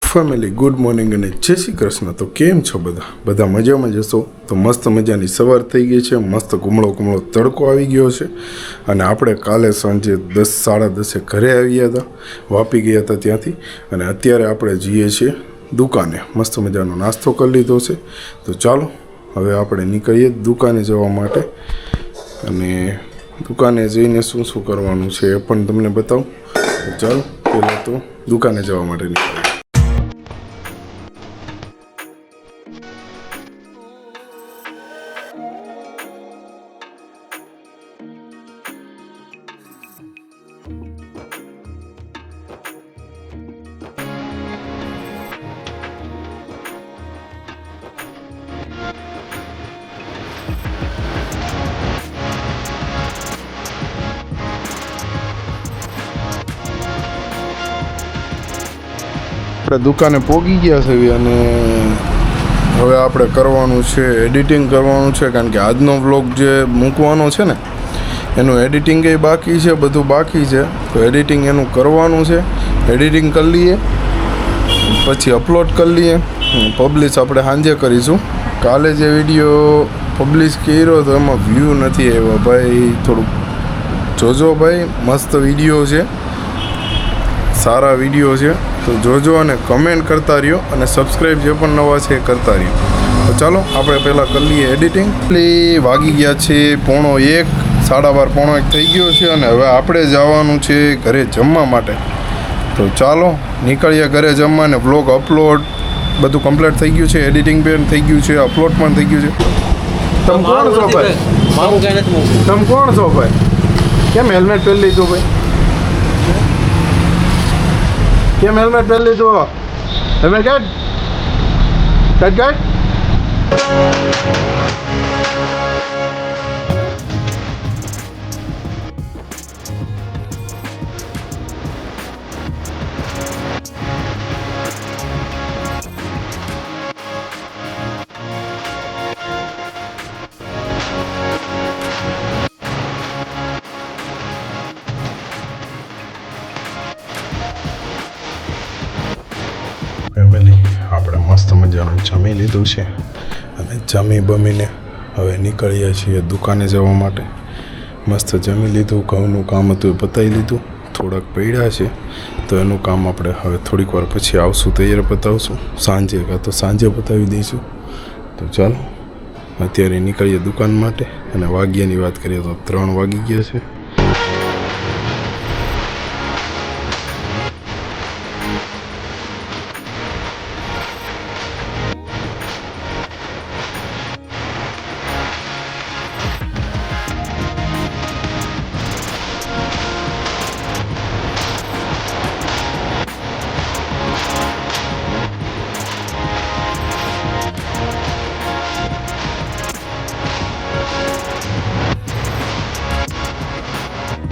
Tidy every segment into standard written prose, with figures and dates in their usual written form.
Family good morning અને જય શ્રી કૃષ્ણ. તો કેમ છો બધા મજામાં જશો? તો મસ્ત મજાની સવાર થઈ ગઈ છે, મસ્ત કુમળો તડકો આવી ગયો છે. અને આપણે કાલે સાંજે 10 સાડા 10 ઘરે આવ્યા હતા, વાપી ગયા હતા ત્યાંથી. અને અત્યારે આપણે જઈએ છીએ દુકાને. મસ્ત મજાનો નાસ્તો કરી લીધો છે. તો ચાલો હવે આપણે નીકળીએ દુકાને જવા માટે. અને દુકાને જઈને શું કરવાનું છે એ પણ તમને બતાવું. તો ચાલો પહેલાં તો દુકાને જવા માટે નીકળીએ. આપણે દુકાને પહોંચી ગયા છે અને હવે આપણે કરવાનું છે એડિટિંગ કરવાનું છે, કારણ કે આજનો વ્લોગ જે મૂકવાનો છે ને એનું એડિટિંગ એ બાકી છે, બધું બાકી છે. તો એડિટિંગ એનું કરવાનું છે. એડિટિંગ કરી લઈએ પછી અપલોડ કરી લઈએ. પબ્લિશ આપણે સાંજે કરીશું. કાલે જે વિડીયો પબ્લિશ કર્યો તો એમાં વ્યૂ નથી આવ્યા ભાઈ, થોડુંક જોજો ભાઈ. મસ્ત વિડીયો છે, સારા વિડીયો છે, તો જોજો અને કમેન્ટ કરતા રહ્યો અને સબસ્ક્રાઈબ જે પણ નવા છે એ કરતા રહ્યો. તો ચાલો આપણે પહેલાં કરી લઈએ એડિટિંગ. વાગી ગયા છે 1:30, 12:30 થઈ ગયો છે અને હવે આપણે જવાનું છે ઘરે જમવા માટે. તો ચાલો નીકળીએ ઘરે જમવા. ને વ્લોગ અપલોડ બધું કમ્પ્લીટ થઈ ગયું છે, એડિટિંગ પણ થઈ ગયું છે, અપલોડ પણ થઈ ગયું છે. તમે કોણ છો ભાઈ? તમે કોણ છો ભાઈ? કેમ હેલ્મેટ પહેરી લીધું ભાઈ? કેમ હેલ્મેટ પહેરી લીધું? હેલ્મેટ કાઢ. ફેમિલી આપણે મસ્ત મજાનું જમી લીધું છે અને જમી બમીને હવે નીકળીએ છીએ દુકાને જવા માટે. મસ્ત જમી લીધું, ઘઉંનું કામ હતું એ પતાવી લીધું, થોડાક પડ્યા છે તો એનું કામ આપણે હવે થોડીક વાર પછી આવશું, તૈયાર પતાવશું સાંજે, કાં તો સાંજે પતાવી દઈશું. તો ચાલો અત્યારે નીકળીએ દુકાન માટે. અને વાગ્યાની વાત કરીએ તો 3 વાગી ગયા છે.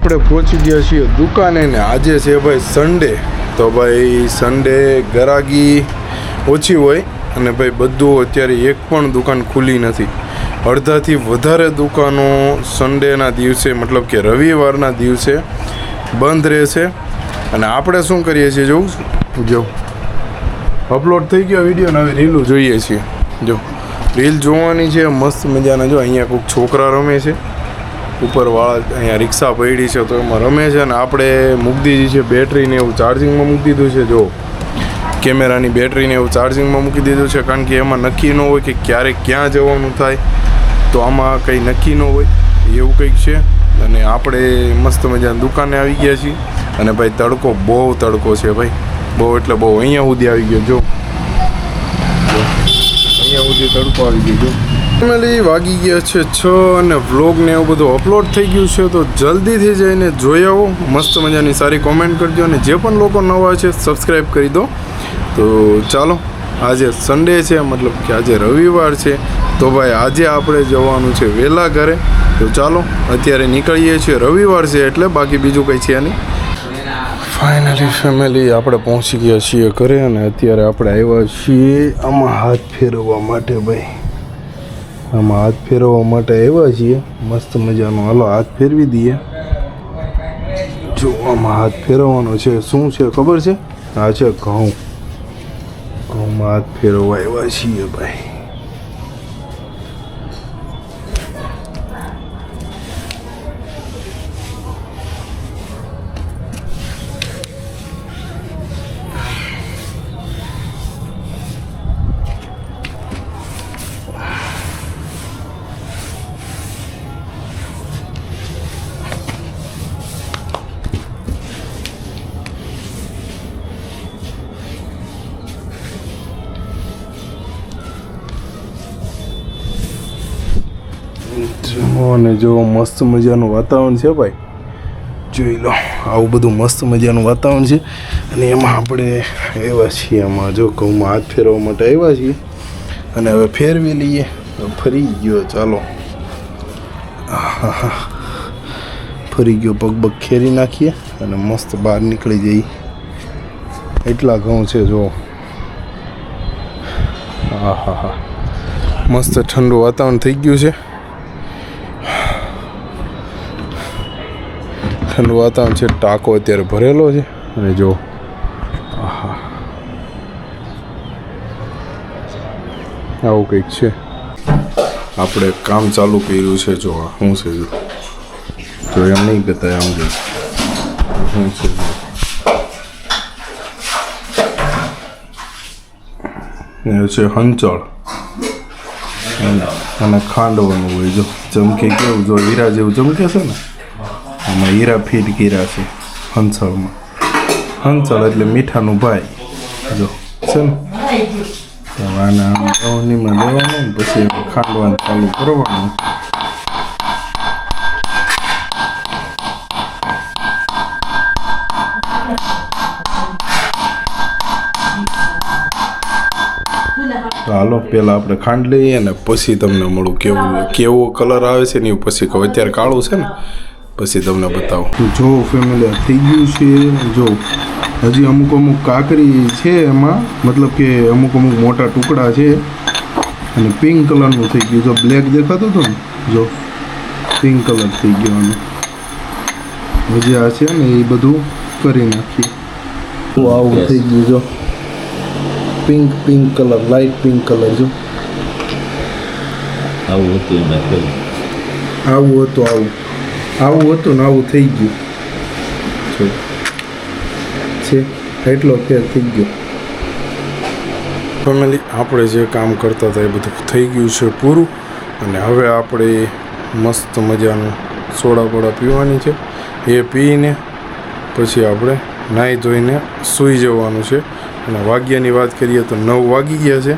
આપણે પહોંચી ગયા છીએ દુકાને ને આજે છે ભાઈ સન્ડે. તો ભાઈ સન્ડે ગરાગી ઓછી હોય અને ભાઈ બધું અત્યારે એક પણ દુકાન ખુલ્લી નથી. અડધાથી વધારે દુકાનો સન્ડેના દિવસે મતલબ કે રવિવારના દિવસે બંધ રહેશે. અને આપણે શું કરીએ છીએ જો અપલોડ થઈ ગયો વિડીયો ને હવે રીલું જોઈએ છીએ. જો રીલ જોવાની છે મસ્ત મજાના. જો અહીંયા કોઈક છોકરા રમે છે, ઉપરવાળા અહીંયા રિક્ષા પડી છે તો એમાં રમે છે. અને આપણે મૂકી દીધી છે બેટરીને એવું ચાર્જિંગમાં મૂકી દીધું છે. જો કેમેરાની બેટરીને એવું ચાર્જિંગમાં મૂકી દીધું છે, કારણ કે એમાં નક્કી ન હોય કે ક્યારે ક્યાં જવાનું થાય. તો આમાં કંઈ નક્કી ન હોય એવું કંઈક છે. અને આપણે મસ્ત મજાની દુકાને આવી ગયા છીએ. અને ભાઈ તડકો બહુ તડકો છે ભાઈ, બહુ એટલે બહુ. અહીંયા સુધી આવી ગયો. જો અહીંયા સુધી તડકો આવી ગયો. ફેમિલી વાગી ગયા છે 6 અને વ્લોગ ને એવું બધું અપલોડ થઈ ગયું છે. તો જલ્દીથી જઈને જોઈ આવો. મસ્ત મજાની સારી કોમેન્ટ કરજો અને જે પણ લોકો નવા છે સબસ્ક્રાઈબ કરી દો. તો ચાલો આજે સન્ડે છે, મતલબ કે આજે રવિવાર છે. તો ભાઈ આજે આપણે જવાનું છે વહેલા ઘરે. તો ચાલો અત્યારે નીકળીએ છીએ. રવિવાર છે એટલે બાકી બીજું કંઈ છે નહીં. ફાઇનલી ફેમિલી આપણે પહોંચી ગયા છીએ ઘરે અને અત્યારે આપણે આવ્યા છીએ આમાં હાથ ફેરવવા માટે. ભાઈ આમાં હાથ ફેરવવા માટે આવ્યા છીએ મસ્ત મજાનો. હાલો હાથ ફેરવી દઈએ. જો આમાં હાથ ફેરવવાનો છે. શું છે ખબર છે? આ છે ઘઉં. હાથ ફેરવવા આવ્યા છીએ ભાઈ. અને જો મસ્ત મજાનું વાતાવરણ છે ભાઈ, જોઈ લો. આવું બધું મસ્ત મજાનું વાતાવરણ છે અને એમાં આપણે આવ્યા છીએ. એમાં જો ઘઉંમાં હાથ ફેરવવા માટે આવ્યા છીએ અને હવે ફેરવી લઈએ. ફરી ગયો, ચાલો. ફરી ગયો, પગ ખેરી નાખીએ અને મસ્ત બહાર નીકળી જઈએ. એટલા ઘઉં છે જો. હા, મસ્ત ઠંડુ વાતાવરણ થઈ ગયું છે. ઠંડુ વાતાવરણ છે. ટાંકો અત્યારે ભરેલો છે અને જો આવું કંઈક છે. આપણે કામ ચાલુ કર્યું છે. જો શું છે, જો એમ નહીં કહેતા, આમ જો શું છે. એ છે હંચળ અને ખાંડવાનું હોય. જો ચમકે કેવું, જો હીરા જેવું ચમકે છે ને, આમાં હીરા ફીટ કર્યા છે હંચળમાં. હંચળ એટલે મીઠાનું ભાઈ. જો છે ને, આના ગવનીમાં દેવાનું ને પછી ખાંડવાનું ચાલુ કરવાનું. તો હાલો પહેલાં આપણે ખાંડ લઈએ ને પછી તમને મળું કેવો કલર આવે છે ને. પછી કહું, અત્યારે કાળું છે ને, પછી તમને બતાવું. જો ફેમિલી થઈ ગયું છે. જો હજી અમુક કાકરી છે એમાં, મતલબ કે અમુક મોટા ટુકડા છે અને પિંક કલરનું થઈ ગયું. જો બ્લેક દેખાતું હતું ને, જો પિંક કલર થઈ ગયો. અને હજી આ છે ને એ બધું કરી નાખીએ. તો આવું થઈ ગયું. જો pink colour, light pink colour. જો આવું હતું ને આવું થઈ ગયું છે. એટલો ફેર થઈ ગયો. ફેમિલી, આપણે જે કામ કરતા હતા એ બધું થઈ ગયું છે પૂરું. અને હવે આપણે મસ્ત મજાનું સોડા બોડા પીવાની છે. એ પીને પછી આપણે નાહી ધોઈને સૂઈ જવાનું છે. અને વાગ્યાની વાત કરીએ તો 9 વાગી ગયા છે.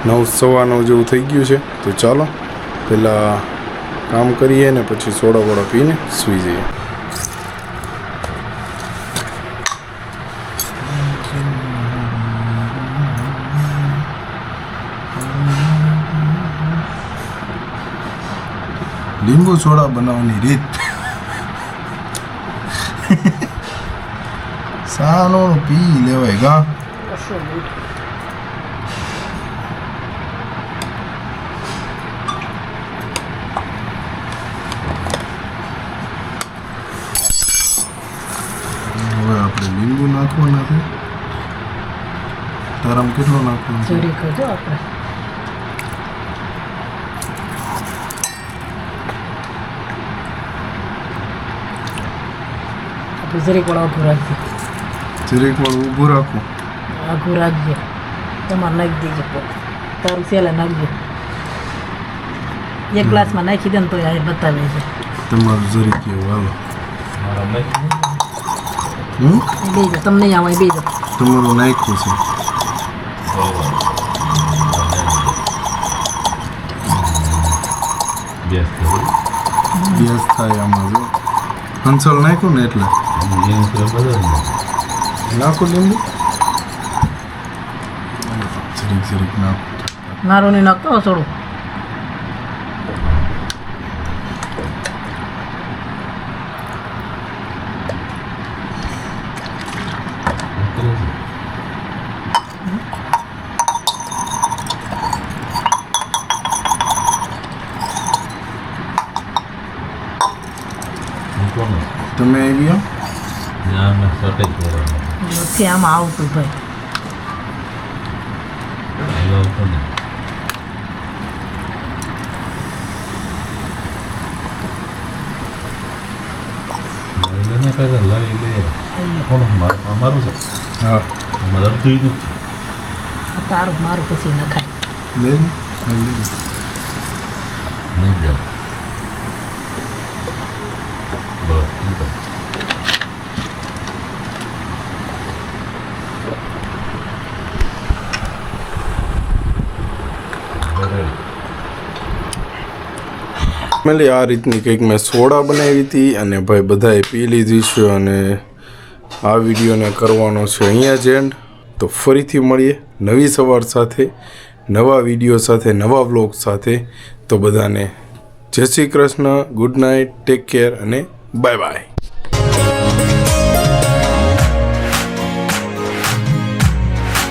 9:15 જેવું થઈ ગયું છે. તો ચાલો પહેલાં કામ કરીએ ને પછી સોડા બોડા પીને સૂઈ જઈએ. લીંબુ સોડા બનાવવાની રીત. સાનો પી લેવાય ગા. હવે આપણે લીંબુ નાખવાના છે. તારામાં કેટલો નાખવાનો છે? જરી કરજો આપણે. જરીક પણ આઘું રાખજો. જરીક પણ ઊભું રાખો. આઘું રાખજો. તમારે નાખી દેજો. તારું સેલા નાખજો. એક ગ્લાસમાં નાખી દે ને તો આ બતાવે છે. તમારું જરીક એવું હાલો. બેજો તમને નહીં આવે. બેજો તમારું નાખ્યું છે. ગેસ થાય આમાં. જો હંસલ નાખ્યું ને એટલે નાખો લીંબુ. જરીક નાખો. મારું નહીં નાખતો થોડું. તમે આવી નથી આમાં આવતું ભાઈ. અમારું છે હા મદદ થઈ ગયું તારું મારું પછી ન ખાય નહીં જાવ બસ ફેમિલી આ રીતની કંઈક મેં સોડા બનાવી હતી અને ભાઈ બધાએ પી લીધી છે અને આ વિડીયોને કરવાનો છે અહીંયા જ એન્ડ તો ફરીથી મળીએ નવી સવાર સાથે નવા વિડીયો સાથે નવા વ્લોગ સાથે તો બધાને જય Shri Krishna good night take care અને બાય બાય